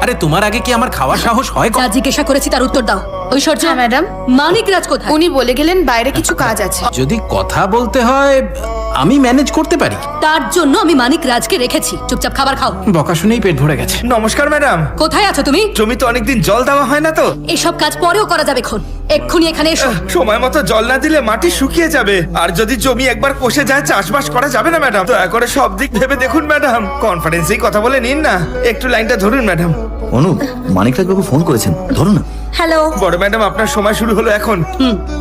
আরে তোমার আগে কি আমার খাওয়ার সাহস হয়? যা জিজ্ঞাসা করেছি তার উত্তর দাও। ঐশ্বর্য, হ্যাঁ, ম্যাডাম। মানিক রাজ কোথায়? উনি বলে গেলেন বাইরে কিছু কাজ আছে। যদি কথা বলতে হয় আমি ম্যানেজ করতে পারি। তার জন্য আমি মানিক রাজকে রেখেছি। চুপচাপ খাবার খাও। বকা শুনেই পেট ভরে গেছে। নমস্কার ম্যাডাম। কোথায় আছো তুমি? জমিতে অনেকদিন জল দেওয়া হয় না তো, এসব কাজ পরেও করা যাবে। এক্ষুনি এখানে এসো। সময় মতো জল না দিলে মাটি শুকিয়ে যাবে, আর যদি জমি একবার কষে যায় চাষবাস করা যাবে না ম্যাডাম। দয়া করে সব দিক ভেবে দেখুন ম্যাডাম। কনফারেন্সেই কথা বলে নিন না, একটু লাইনটা ধরুন ম্যাডাম। অনু, মানিকরাজবাবু ফোন করেছেন, ধরো না। হ্যালো। বড় ম্যাডাম, আপনার সময় শুরু হলো এখন।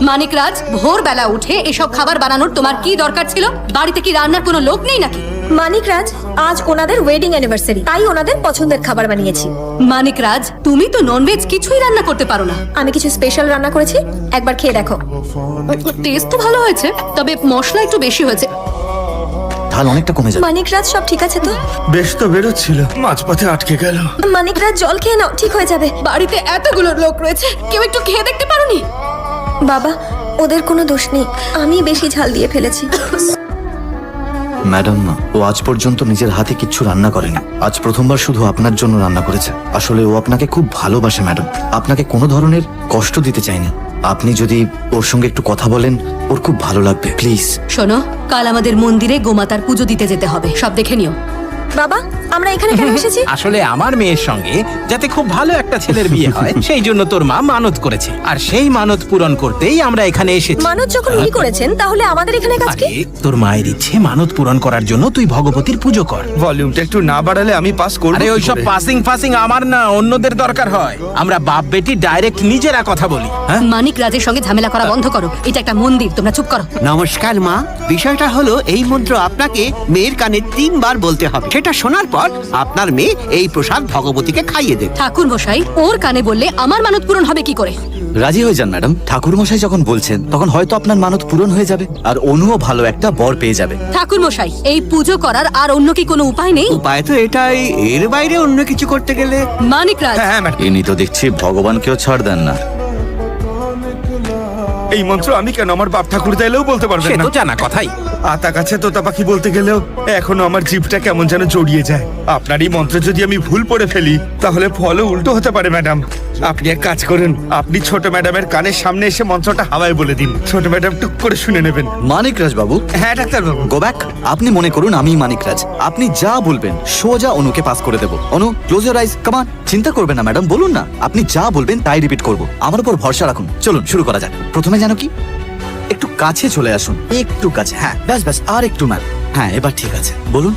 মানিক রাজ, ভোরবেলা উঠে এসব খাবার বানানোর তোমার কি দরকার ছিল? বাড়িতে কি রান্নার কোনো লোক নেই নাকি? মানিক রাজ, আজ ওনাদের ওয়েডিং অ্যানিভার্সারি, তাই ওনাদের পছন্দের খাবার বানিয়েছি। মানিক রাজ, তুমি তো ননভেজ কিছুই রান্না করতে পারো না। আমি কিছু স্পেশাল রান্না করেছি, একবার খেয়ে দেখো। টেস্ট তো ভালো হয়েছে, তবে মশলা একটু বেশি হয়েছে। ঝাল অনেকটা কমে যাবে। মানিক রাজ, সব ঠিক আছে তো? বেশ তো বেরোচ্ছিল, মাঝপথে আটকে গেল। মানিক রাজ, জল খেয়ে নাও, ঠিক হয়ে যাবে। বাড়িতে এতগুলো লোক রয়েছে, কেউ একটু খেয়ে দেখতে পারোনি? বাবা, ওদের কোনো দোষ নেই, আমি বেশি ঝাল দিয়ে ফেলেছি। ম্যাডাম, ও আজ পর্যন্ত নিজের হাতে কিচ্ছু রান্না করেনি। আজ প্রথমবার শুধু আপনার জন্য রান্না করেছে। আসলে ও আপনাকে খুব ভালোবাসে ম্যাডাম, আপনাকে কোনো ধরনের কষ্ট দিতে চায়নি। আপনি যদি ওর সঙ্গে একটু কথা বলেন, ওর খুব ভালো লাগবে, প্লিজ। শোনো, কাল আমাদের মন্দিরে গোমাতার পুজো দিতে যেতে হবে, সব দেখে নিও। বাবা, আমরা এখানে কেন এসেছি? আসলে আমার মেয়ের সঙ্গে যাতে খুব ভালো একটা ছেলের বিয়ে হয় সেই জন্য তোর মা মানত করেছে, আর সেই মানত পূরণ করতেই আমরা এখানে এসেছি। মানত যখন উনি করেছেন, তাহলে আমাদের এখানে কাজ কি? আরে তোর মায়ের ইচ্ছে মানত পূরণ করার জন্য তুই ভগবতীর পুজো কর। ভলিউমটা একটু না বাড়ালে আমি পাস করব। আরে ওইসব পাসিং আমার না, অন্যদের দরকার হয়। আমরা বাপ বেটি ডাইরেক্ট নিজেরা কথা বলি। হ্যাঁ, মানিক রাজের সঙ্গে ঝামেলা করা বন্ধ করো। এটা একটা মন্দির, তোমরা চুপ করো। নমস্কার মা, বিষয়টা হলো এই মন্ত্র আপনাকে মেয়ের কানে 3 বার বলতে হবে। সেটা শোনার পর আপনার মেয়ে এই প্রসাদ ভগবতীকে খাইয়ে দেবে। ঠাকুর মশাই, ওর কানে বললে আমার মানত পূরণ হবে কি করে? রাজি হয়ে যান ম্যাডাম, ঠাকুর মশাই যখন বলছেন তখন হয়তো আপনার মানত পূরণ হয়ে যাবে, আর অনুও ভালো একটা বর পেয়ে যাবে। ঠাকুর মশাই, এই পুজো করার আর অন্য কি কোনো উপায় নেই? উপায় তো এটাই, এর বাইরে অন্য কিছু করতে গেলে। মানিক রাজ, হ্যাঁ ম্যাডাম, ইনি তো দেখছি ভগবানকেও ছাড় দেন না। এই মন্ত্র আমি কেন আমার বাপ ঠাকুর এলেও বলতে সে পারবেন না। তো জানা কথাই। আতা কাছে তোতা পাখি বলতে গেলেও এখনো আমার জিভটা কেমন যেন জড়িয়ে যায়। আপনার এই মন্ত্র যদি আমি ভুল পড়ে ফেলি, তাহলে ফলও উল্টো হতে পারে ম্যাডাম। আপনি এক কাজ করুন, আপনি ছোট ম্যাডামের কানের সামনে এসে মন্ত্রটা হাওয়ায় বলে দিন, ছোট ম্যাডাম টুক করে শুনে নেবেন। মানিকরাজ বাবু, হ্যাঁ ডাক্তার বাবু। Go back. আপনি মনে করুন আমি মানিকরাজ, আপনি যা বলবেন সোজা অনুকে পাস করে দেবো। Anu, close your eyes, come on. চিন্তা করবেন না ম্যাডাম, বলুন না, আপনি যা বলবেন তাই রিপিট করব। আমার উপর ভরসা রাখুন। চলুন শুরু করা যাক। প্রথমে জানো কি, একটু কাছে চলে আসুন, একটু কাছে। হ্যাঁ, ব্যাস ব্যাস, আর একটু ম্যাম। হ্যাঁ, এবার ঠিক আছে, বলুন।